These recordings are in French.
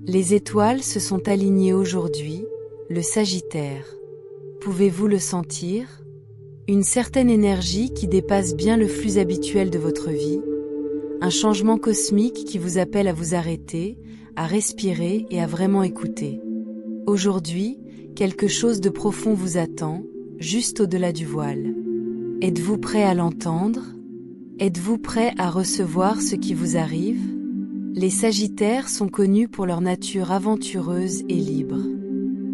Les étoiles se sont alignées aujourd'hui, le Sagittaire. Pouvez-vous le sentir? Une certaine énergie qui dépasse bien le flux habituel de votre vie, un changement cosmique qui vous appelle à vous arrêter, à respirer et à vraiment écouter. Aujourd'hui, quelque chose de profond vous attend, juste au-delà du voile. Êtes-vous prêt à l'entendre? Êtes-vous prêt à recevoir ce qui vous arrive? Les Sagittaires sont connus pour leur nature aventureuse et libre.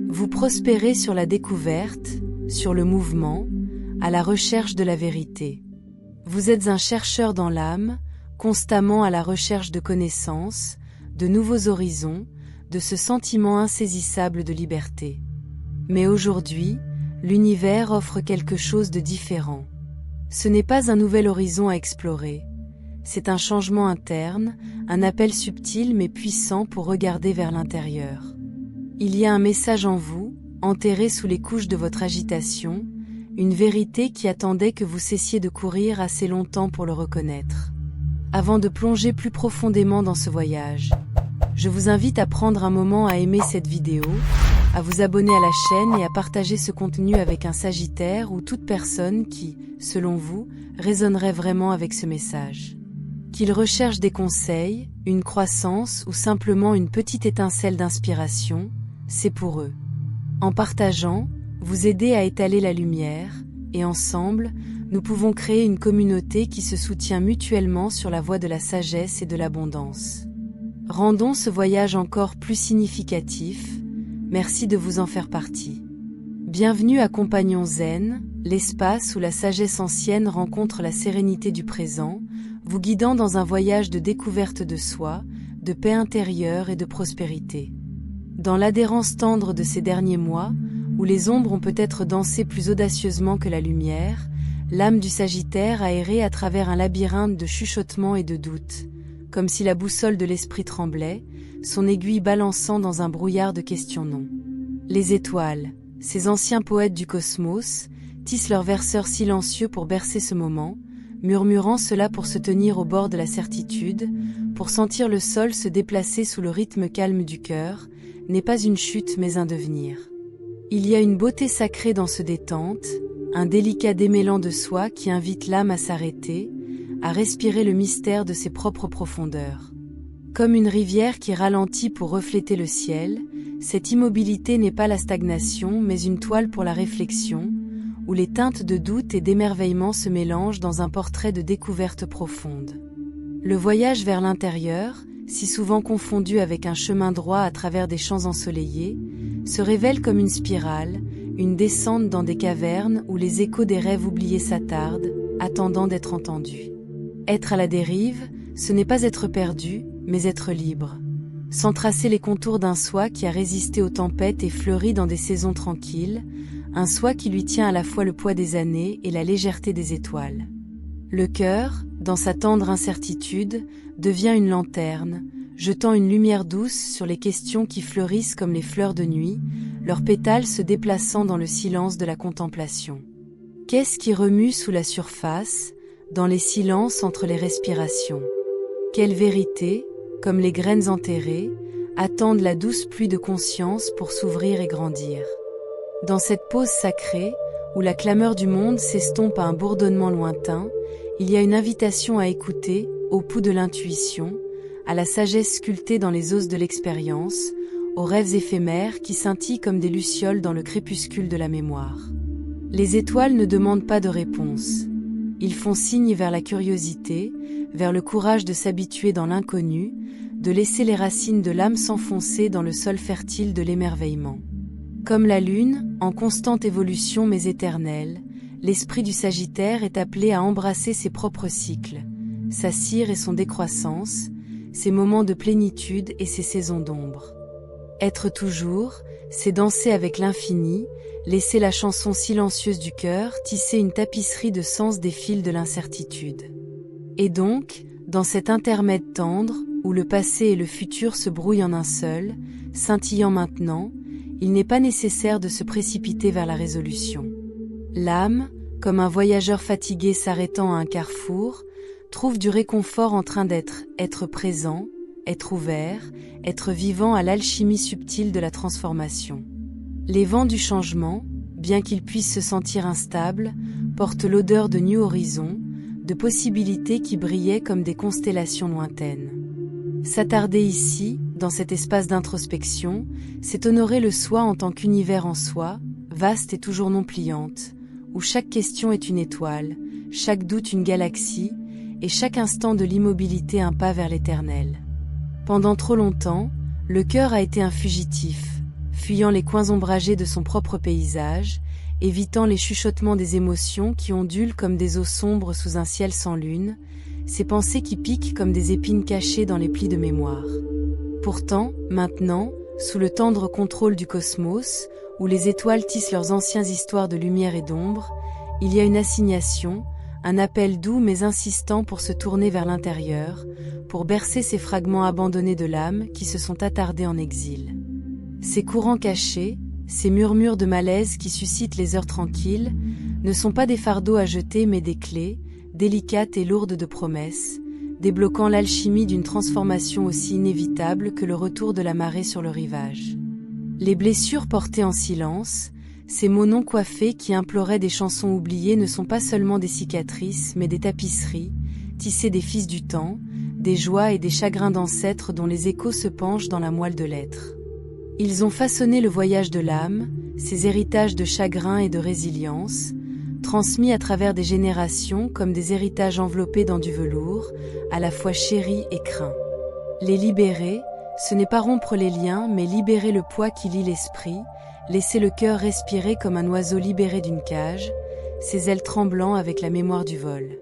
Vous prospérez sur la découverte, sur le mouvement, à la recherche de la vérité. Vous êtes un chercheur dans l'âme, constamment à la recherche de connaissances, de nouveaux horizons, de ce sentiment insaisissable de liberté. Mais aujourd'hui, l'univers offre quelque chose de différent. Ce n'est pas un nouvel horizon à explorer. C'est un changement interne, un appel subtil mais puissant pour regarder vers l'intérieur. Il y a un message en vous, enterré sous les couches de votre agitation, une vérité qui attendait que vous cessiez de courir assez longtemps pour le reconnaître. Avant de plonger plus profondément dans ce voyage, je vous invite à prendre un moment à aimer cette vidéo, à vous abonner à la chaîne et à partager ce contenu avec un Sagittaire ou toute personne qui, selon vous, résonnerait vraiment avec ce message. Qu'ils recherchent des conseils, une croissance ou simplement une petite étincelle d'inspiration, c'est pour eux. En partageant, vous aidez à étaler la lumière, et ensemble, nous pouvons créer une communauté qui se soutient mutuellement sur la voie de la sagesse et de l'abondance. Rendons ce voyage encore plus significatif. Merci de vous en faire partie. Bienvenue à Compagnon Zen, l'espace où la sagesse ancienne rencontre la sérénité du présent, vous guidant dans un voyage de découverte de soi, de paix intérieure et de prospérité. Dans l'adhérence tendre de ces derniers mois, où les ombres ont peut-être dansé plus audacieusement que la lumière, l'âme du Sagittaire a erré à travers un labyrinthe de chuchotements et de doutes, comme si la boussole de l'esprit tremblait, son aiguille balançant dans un brouillard de questions-non. Les étoiles, ces anciens poètes du cosmos, tissent leurs verseurs silencieux pour bercer ce moment, murmurant cela pour se tenir au bord de la certitude, pour sentir le sol se déplacer sous le rythme calme du cœur, n'est pas une chute mais un devenir. Il y a une beauté sacrée dans ce détente, un délicat démêlant de soi qui invite l'âme à s'arrêter, à respirer le mystère de ses propres profondeurs. Comme une rivière qui ralentit pour refléter le ciel, cette immobilité n'est pas la stagnation mais une toile pour la réflexion, où les teintes de doute et d'émerveillement se mélangent dans un portrait de découverte profonde. Le voyage vers l'intérieur, si souvent confondu avec un chemin droit à travers des champs ensoleillés, se révèle comme une spirale, une descente dans des cavernes où les échos des rêves oubliés s'attardent, attendant d'être entendus. Être à la dérive, ce n'est pas être perdu, mais être libre. Sans tracer les contours d'un soi qui a résisté aux tempêtes et fleuri dans des saisons tranquilles, un soi qui lui tient à la fois le poids des années et la légèreté des étoiles. Le cœur, dans sa tendre incertitude, devient une lanterne, jetant une lumière douce sur les questions qui fleurissent comme les fleurs de nuit, leurs pétales se déplaçant dans le silence de la contemplation. Qu'est-ce qui remue sous la surface, dans les silences entre les respirations? Quelle vérité, comme les graines enterrées, attendent la douce pluie de conscience pour s'ouvrir et grandir? Dans cette pause sacrée, où la clameur du monde s'estompe à un bourdonnement lointain, il y a une invitation à écouter, au pouls de l'intuition, à la sagesse sculptée dans les os de l'expérience, aux rêves éphémères qui scintillent comme des lucioles dans le crépuscule de la mémoire. Les étoiles ne demandent pas de réponse. Ils font signe vers la curiosité, vers le courage de s'habituer dans l'inconnu, de laisser les racines de l'âme s'enfoncer dans le sol fertile de l'émerveillement. Comme la lune, en constante évolution mais éternelle, l'esprit du Sagittaire est appelé à embrasser ses propres cycles, sa cire et son décroissance, ses moments de plénitude et ses saisons d'ombre. Être toujours, c'est danser avec l'infini, laisser la chanson silencieuse du cœur tisser une tapisserie de sens des fils de l'incertitude. Et donc, dans cet intermède tendre, où le passé et le futur se brouillent en un seul, scintillant maintenant, il n'est pas nécessaire de se précipiter vers la résolution. L'âme, comme un voyageur fatigué s'arrêtant à un carrefour, trouve du réconfort en train être présent, être ouvert, être vivant à l'alchimie subtile de la transformation. Les vents du changement, bien qu'ils puissent se sentir instables, portent l'odeur de New Horizons, de possibilités qui brillaient comme des constellations lointaines. S'attarder ici, dans cet espace d'introspection, c'est honorer le soi en tant qu'univers en soi, vaste et toujours non pliante, où chaque question est une étoile, chaque doute une galaxie, et chaque instant de l'immobilité un pas vers l'éternel. Pendant trop longtemps, le cœur a été un fugitif, fuyant les coins ombragés de son propre paysage, évitant les chuchotements des émotions qui ondulent comme des eaux sombres sous un ciel sans lune, ces pensées qui piquent comme des épines cachées dans les plis de mémoire. Pourtant, maintenant, sous le tendre contrôle du cosmos, où les étoiles tissent leurs anciennes histoires de lumière et d'ombre, il y a une assignation, un appel doux mais insistant pour se tourner vers l'intérieur, pour bercer ces fragments abandonnés de l'âme qui se sont attardés en exil. Ces courants cachés, ces murmures de malaise qui suscitent les heures tranquilles, ne sont pas des fardeaux à jeter mais des clés, délicates et lourdes de promesses, débloquant l'alchimie d'une transformation aussi inévitable que le retour de la marée sur le rivage. Les blessures portées en silence, ces mots non coiffés qui imploraient des chansons oubliées ne sont pas seulement des cicatrices mais des tapisseries, tissées des fils du temps, des joies et des chagrins d'ancêtres dont les échos se penchent dans la moelle de l'être. Ils ont façonné le voyage de l'âme, ces héritages de chagrin et de résilience, transmis à travers des générations comme des héritages enveloppés dans du velours, à la fois chéris et craints. Les libérer, ce n'est pas rompre les liens mais libérer le poids qui lie l'esprit, laisser le cœur respirer comme un oiseau libéré d'une cage, ses ailes tremblant avec la mémoire du vol.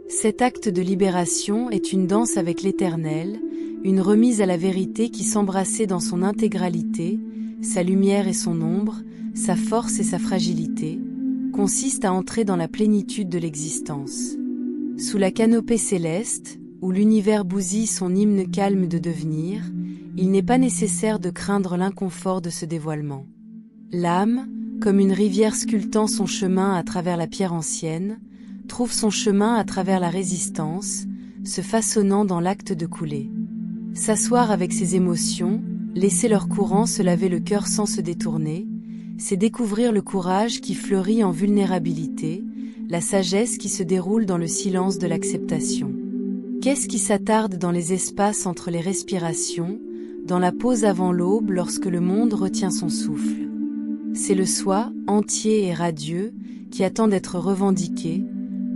Cet acte de libération est une danse avec l'éternel, une remise à la vérité qui s'embrassait dans son intégralité, sa lumière et son ombre, sa force et sa fragilité, consiste à entrer dans la plénitude de l'existence. Sous la canopée céleste, où l'univers bousille son hymne calme de devenir, il n'est pas nécessaire de craindre l'inconfort de ce dévoilement. L'âme, comme une rivière sculptant son chemin à travers la pierre ancienne, trouve son chemin à travers la résistance, se façonnant dans l'acte de couler. S'asseoir avec ses émotions, laisser leur courant se laver le cœur sans se détourner, c'est découvrir le courage qui fleurit en vulnérabilité, la sagesse qui se déroule dans le silence de l'acceptation. Qu'est-ce qui s'attarde dans les espaces entre les respirations, dans la pause avant l'aube lorsque le monde retient son souffle? C'est le soi, entier et radieux, qui attend d'être revendiqué,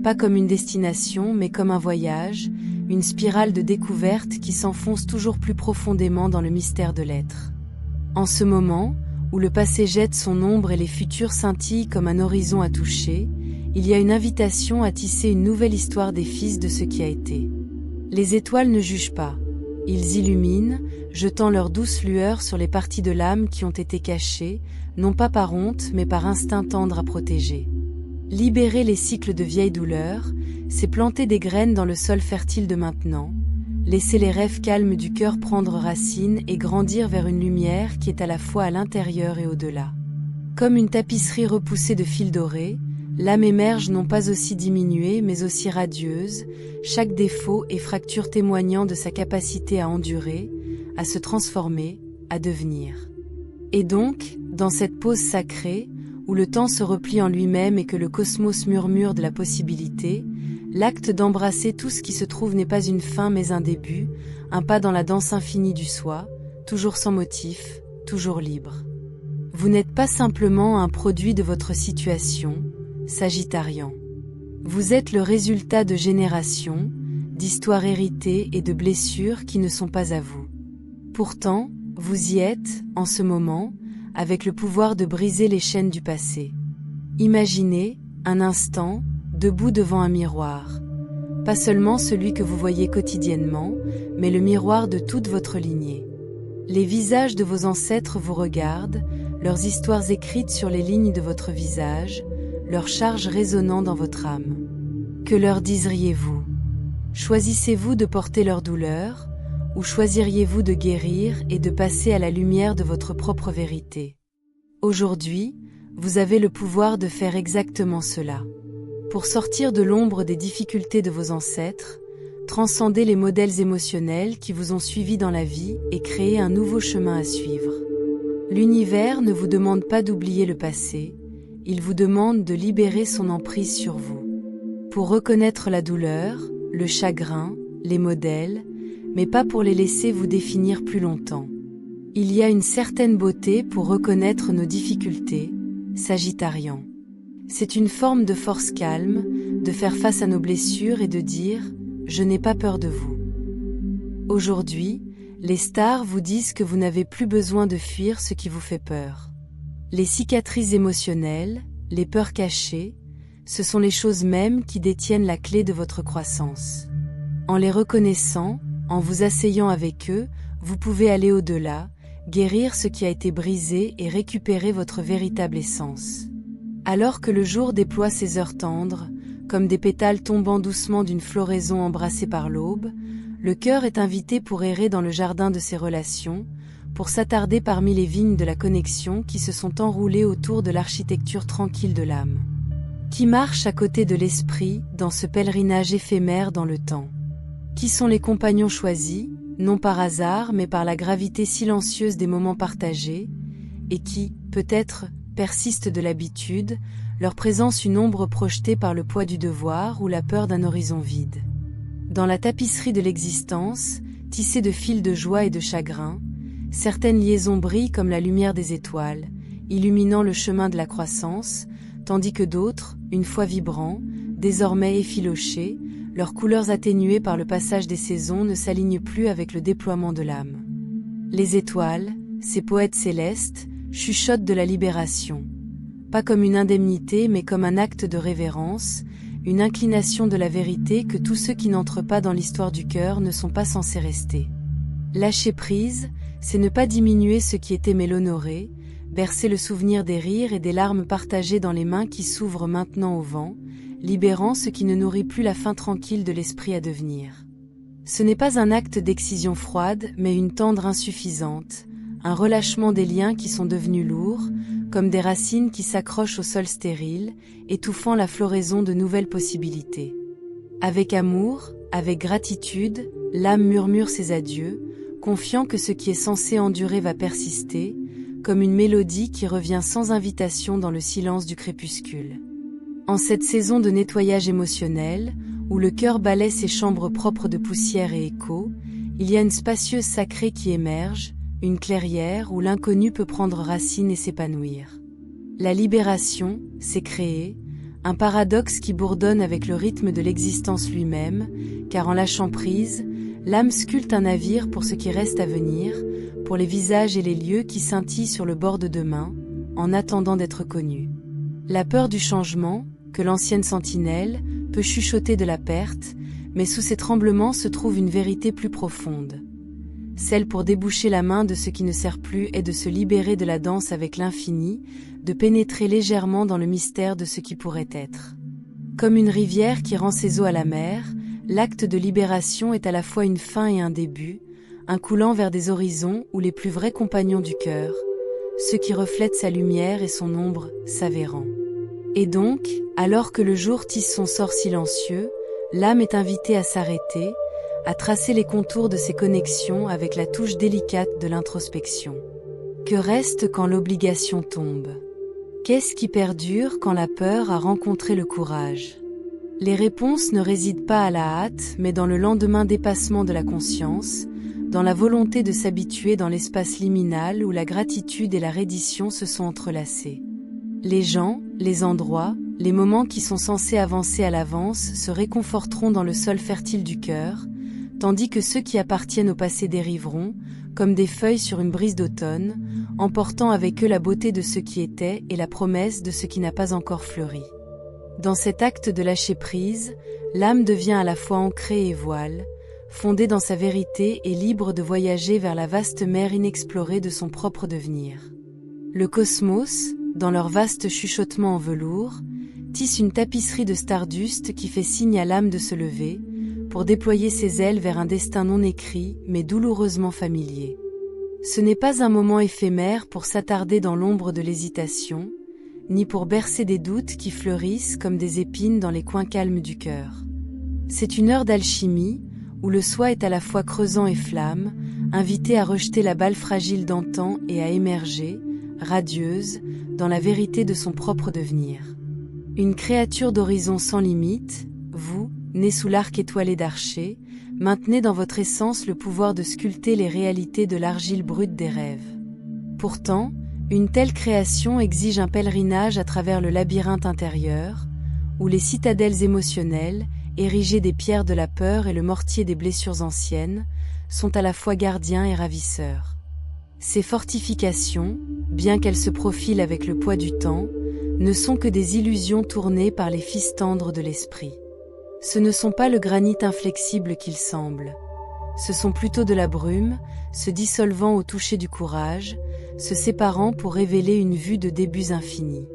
pas comme une destination mais comme un voyage, une spirale de découverte qui s'enfonce toujours plus profondément dans le mystère de l'être. En ce moment, où le passé jette son ombre et les futurs scintillent comme un horizon à toucher, il y a une invitation à tisser une nouvelle histoire des fils de ce qui a été. Les étoiles ne jugent pas. Ils illuminent, jetant leur douce lueur sur les parties de l'âme qui ont été cachées, non pas par honte mais par instinct tendre à protéger. Libérer les cycles de vieilles douleurs, c'est planter des graines dans le sol fertile de maintenant, laisser les rêves calmes du cœur prendre racine et grandir vers une lumière qui est à la fois à l'intérieur et au-delà. Comme une tapisserie repoussée de fils dorés, l'âme émerge non pas aussi diminuée mais aussi radieuse, chaque défaut et fracture témoignant de sa capacité à endurer, à se transformer, à devenir. Et donc, dans cette pause sacrée, où le temps se replie en lui-même et que le cosmos murmure de la possibilité, l'acte d'embrasser tout ce qui se trouve n'est pas une fin mais un début, un pas dans la danse infinie du soi, toujours sans motif, toujours libre. Vous n'êtes pas simplement un produit de votre situation, Sagittarian. Vous êtes le résultat de générations, d'histoires héritées et de blessures qui ne sont pas à vous. Pourtant, vous y êtes, en ce moment, avec le pouvoir de briser les chaînes du passé. Imaginez, un instant, debout devant un miroir. Pas seulement celui que vous voyez quotidiennement, mais le miroir de toute votre lignée. Les visages de vos ancêtres vous regardent, leurs histoires écrites sur les lignes de votre visage, leurs charges résonnant dans votre âme. Que leur diseriez-vous? Choisissez-vous de porter leur douleur, ou choisiriez-vous de guérir et de passer à la lumière de votre propre vérité? Aujourd'hui, vous avez le pouvoir de faire exactement cela. Pour sortir de l'ombre des difficultés de vos ancêtres, transcender les modèles émotionnels qui vous ont suivi dans la vie et créer un nouveau chemin à suivre. L'univers ne vous demande pas d'oublier le passé, il vous demande de libérer son emprise sur vous. Pour reconnaître la douleur, le chagrin, les modèles, mais pas pour les laisser vous définir plus longtemps. Il y a une certaine beauté pour reconnaître nos difficultés, Sagittarian. C'est une forme de force calme, de faire face à nos blessures et de dire « Je n'ai pas peur de vous ». Aujourd'hui, les stars vous disent que vous n'avez plus besoin de fuir ce qui vous fait peur. Les cicatrices émotionnelles, les peurs cachées, ce sont les choses mêmes qui détiennent la clé de votre croissance. En les reconnaissant, en vous asseyant avec eux, vous pouvez aller au-delà, guérir ce qui a été brisé et récupérer votre véritable essence. Alors que le jour déploie ses heures tendres, comme des pétales tombant doucement d'une floraison embrassée par l'aube, le cœur est invité pour errer dans le jardin de ses relations, pour s'attarder parmi les vignes de la connexion qui se sont enroulées autour de l'architecture tranquille de l'âme. Qui marche à côté de l'esprit dans ce pèlerinage éphémère dans le temps? Qui sont les compagnons choisis, non par hasard mais par la gravité silencieuse des moments partagés, et qui, peut-être, persistent de l'habitude, leur présence une ombre projetée par le poids du devoir ou la peur d'un horizon vide. Dans la tapisserie de l'existence, tissée de fils de joie et de chagrin, certaines liaisons brillent comme la lumière des étoiles, illuminant le chemin de la croissance, tandis que d'autres, une fois vibrants, désormais effilochés, leurs couleurs atténuées par le passage des saisons ne s'alignent plus avec le déploiement de l'âme. Les étoiles, ces poètes célestes, chuchotent de la libération. Pas comme une indemnité mais comme un acte de révérence, une inclination de la vérité que tous ceux qui n'entrent pas dans l'histoire du cœur ne sont pas censés rester. Lâcher prise, c'est ne pas diminuer ce qui était mais l'honorer, bercer le souvenir des rires et des larmes partagées dans les mains qui s'ouvrent maintenant au vent, libérant ce qui ne nourrit plus la faim tranquille de l'esprit à devenir. Ce n'est pas un acte d'excision froide, mais une tendre insuffisante, un relâchement des liens qui sont devenus lourds, comme des racines qui s'accrochent au sol stérile, étouffant la floraison de nouvelles possibilités. Avec amour, avec gratitude, l'âme murmure ses adieux, confiant que ce qui est censé endurer va persister, comme une mélodie qui revient sans invitation dans le silence du crépuscule. En cette saison de nettoyage émotionnel, où le cœur balaie ses chambres propres de poussière et écho, il y a une spacieuse sacrée qui émerge, une clairière où l'inconnu peut prendre racine et s'épanouir. La libération, c'est créer, un paradoxe qui bourdonne avec le rythme de l'existence lui-même, car en lâchant prise, l'âme sculpte un navire pour ce qui reste à venir, pour les visages et les lieux qui scintillent sur le bord de demain, en attendant d'être connus. La peur du changement, que l'ancienne sentinelle, peut chuchoter de la perte, mais sous ces tremblements se trouve une vérité plus profonde. Celle pour déboucher la main de ce qui ne sert plus est de se libérer de la danse avec l'infini, de pénétrer légèrement dans le mystère de ce qui pourrait être. Comme une rivière qui rend ses eaux à la mer, l'acte de libération est à la fois une fin et un début, un coulant vers des horizons où les plus vrais compagnons du cœur, ceux qui reflètent sa lumière et son ombre, s'avérant. Et donc, alors que le jour tisse son sort silencieux, l'âme est invitée à s'arrêter, à tracer les contours de ses connexions avec la touche délicate de l'introspection. Que reste quand l'obligation tombe? Qu'est-ce qui perdure quand la peur a rencontré le courage? Les réponses ne résident pas à la hâte, mais dans le lendemain dépassement de la conscience, dans la volonté de s'habituer dans l'espace liminal où la gratitude et la reddition se sont entrelacées. Les gens, les endroits, les moments qui sont censés avancer à l'avance se réconforteront dans le sol fertile du cœur, tandis que ceux qui appartiennent au passé dériveront, comme des feuilles sur une brise d'automne, emportant avec eux la beauté de ce qui était et la promesse de ce qui n'a pas encore fleuri. Dans cet acte de lâcher prise, l'âme devient à la fois ancrée et voile, fondée dans sa vérité et libre de voyager vers la vaste mer inexplorée de son propre devenir. Le cosmos, dans leur vaste chuchotement en velours, tisse une tapisserie de stardust qui fait signe à l'âme de se lever, pour déployer ses ailes vers un destin non écrit, mais douloureusement familier. Ce n'est pas un moment éphémère pour s'attarder dans l'ombre de l'hésitation, ni pour bercer des doutes qui fleurissent comme des épines dans les coins calmes du cœur. C'est une heure d'alchimie, où le soi est à la fois creusant et flamme, invité à rejeter la balle fragile d'antan et à émerger, radieuse, dans la vérité de son propre devenir. Une créature d'horizon sans limite, vous, né sous l'arc étoilé d'Archer, maintenez dans votre essence le pouvoir de sculpter les réalités de l'argile brute des rêves. Pourtant, une telle création exige un pèlerinage à travers le labyrinthe intérieur, où les citadelles émotionnelles, érigées des pierres de la peur et le mortier des blessures anciennes, sont à la fois gardiens et ravisseurs. Ces fortifications, bien qu'elles se profilent avec le poids du temps, ne sont que des illusions tournées par les fils tendres de l'esprit. Ce ne sont pas le granit inflexible qu'il semble. Ce sont plutôt de la brume, se dissolvant au toucher du courage, se séparant pour révéler une vue de débuts infinis.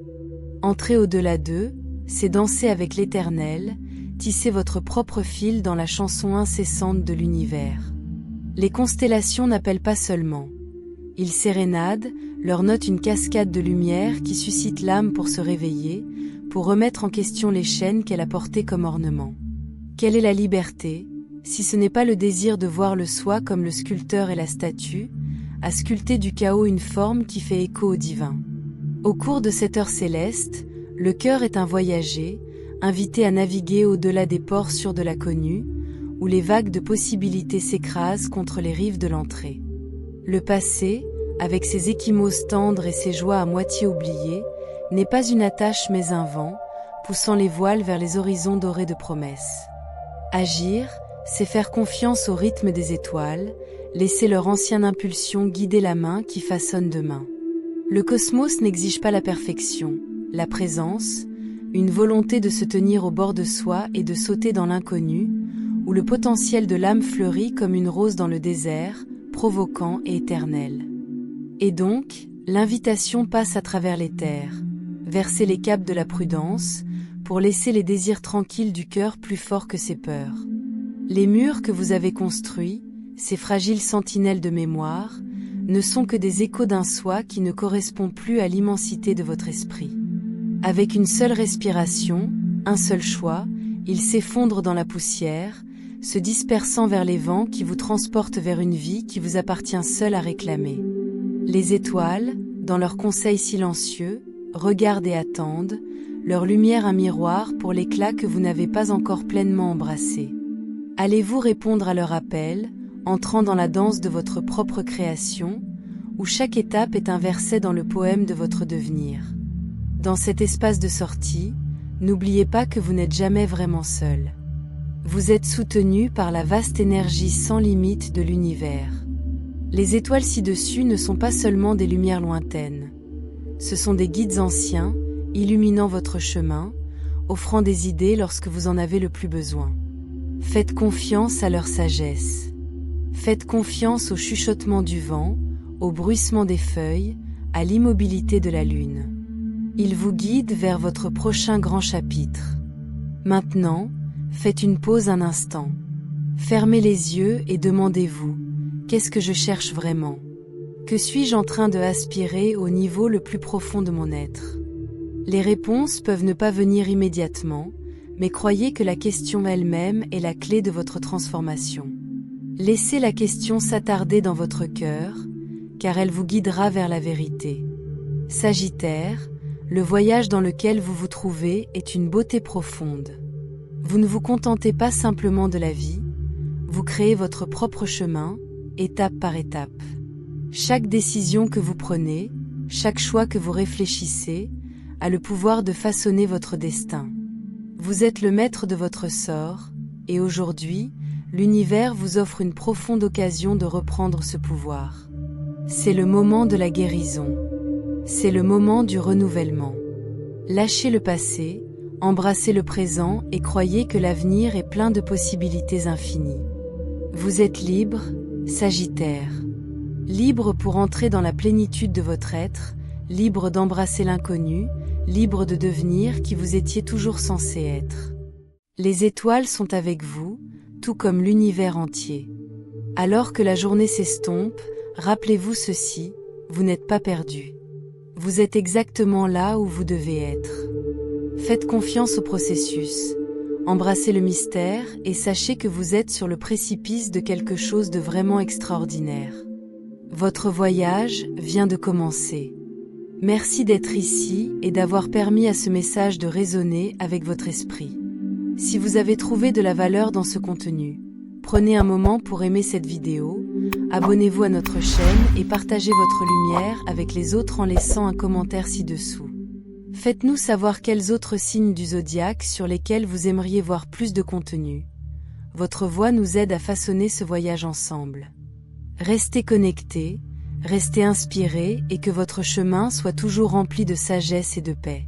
Entrer au-delà d'eux, c'est danser avec l'éternel, tisser votre propre fil dans la chanson incessante de l'univers. Les constellations n'appellent pas seulement. Ils sérénadent, leur notent une cascade de lumière qui suscite l'âme pour se réveiller, pour remettre en question les chaînes qu'elle a portées comme ornement. Quelle est la liberté, si ce n'est pas le désir de voir le soi comme le sculpteur et la statue, à sculpter du chaos une forme qui fait écho au divin. Au cours de cette heure céleste, le cœur est un voyager, invité à naviguer au-delà des ports sûrs de l'inconnu, où les vagues de possibilités s'écrasent contre les rives de l'entrée. Le passé, avec ses échymoses tendres et ses joies à moitié oubliées, n'est pas une attache mais un vent, poussant les voiles vers les horizons dorés de promesses. Agir, c'est faire confiance au rythme des étoiles, laisser leur ancienne impulsion guider la main qui façonne demain. Le cosmos n'exige pas la perfection, la présence, une volonté de se tenir au bord de soi et de sauter dans l'inconnu, où le potentiel de l'âme fleurit comme une rose dans le désert, provoquant et éternel. Et donc, l'invitation passe à travers les terres, verser les caps de la prudence, pour laisser les désirs tranquilles du cœur plus forts que ses peurs. Les murs que vous avez construits, ces fragiles sentinelles de mémoire, ne sont que des échos d'un soi qui ne correspond plus à l'immensité de votre esprit. Avec une seule respiration, un seul choix, il s'effondre dans la poussière, se dispersant vers les vents qui vous transportent vers une vie qui vous appartient seule à réclamer. Les étoiles, dans leurs conseils silencieux, regardent et attendent, leur lumière un miroir pour l'éclat que vous n'avez pas encore pleinement embrassé. Allez-vous répondre à leur appel, entrant dans la danse de votre propre création, où chaque étape est un verset dans le poème de votre devenir. Dans cet espace de sortie, n'oubliez pas que vous n'êtes jamais vraiment seul. Vous êtes soutenu par la vaste énergie sans limite de l'univers. Les étoiles ci-dessus ne sont pas seulement des lumières lointaines. Ce sont des guides anciens, illuminant votre chemin, offrant des idées lorsque vous en avez le plus besoin. Faites confiance à leur sagesse. Faites confiance au chuchotement du vent, au bruissement des feuilles, à l'immobilité de la lune. Ils vous guident vers votre prochain grand chapitre. Maintenant, faites une pause un instant. Fermez les yeux et demandez-vous, qu'est-ce que je cherche vraiment? Que suis-je en train de aspirer au niveau le plus profond de mon être? Les réponses peuvent ne pas venir immédiatement, mais croyez que la question elle-même est la clé de votre transformation. Laissez la question s'attarder dans votre cœur, car elle vous guidera vers la vérité. Sagittaire, le voyage dans lequel vous vous trouvez est une beauté profonde. Vous ne vous contentez pas simplement de la vie, vous créez votre propre chemin, étape par étape. Chaque décision que vous prenez, chaque choix que vous réfléchissez, a le pouvoir de façonner votre destin. Vous êtes le maître de votre sort, et aujourd'hui, l'univers vous offre une profonde occasion de reprendre ce pouvoir. C'est le moment de la guérison. C'est le moment du renouvellement. Lâchez le passé, embrassez le présent et croyez que l'avenir est plein de possibilités infinies. Vous êtes libre, Sagittaire. Libre pour entrer dans la plénitude de votre être, libre d'embrasser l'inconnu, libre de devenir qui vous étiez toujours censé être. Les étoiles sont avec vous, tout comme l'univers entier. Alors que la journée s'estompe, rappelez-vous ceci, vous n'êtes pas perdu. Vous êtes exactement là où vous devez être. Faites confiance au processus, Embrassez le mystère et sachez que vous êtes sur le précipice de quelque chose de vraiment extraordinaire. Votre voyage vient de commencer. Merci d'être ici et d'avoir permis à ce message de résonner avec votre esprit. Si vous avez trouvé de la valeur dans ce contenu, prenez un moment pour aimer cette vidéo, abonnez-vous à notre chaîne et partagez votre lumière avec les autres en laissant un commentaire ci-dessous. Faites-nous savoir quels autres signes du zodiaque sur lesquels vous aimeriez voir plus de contenu. Votre voix nous aide à façonner ce voyage ensemble. Restez connectés, restez inspirés et que votre chemin soit toujours rempli de sagesse et de paix.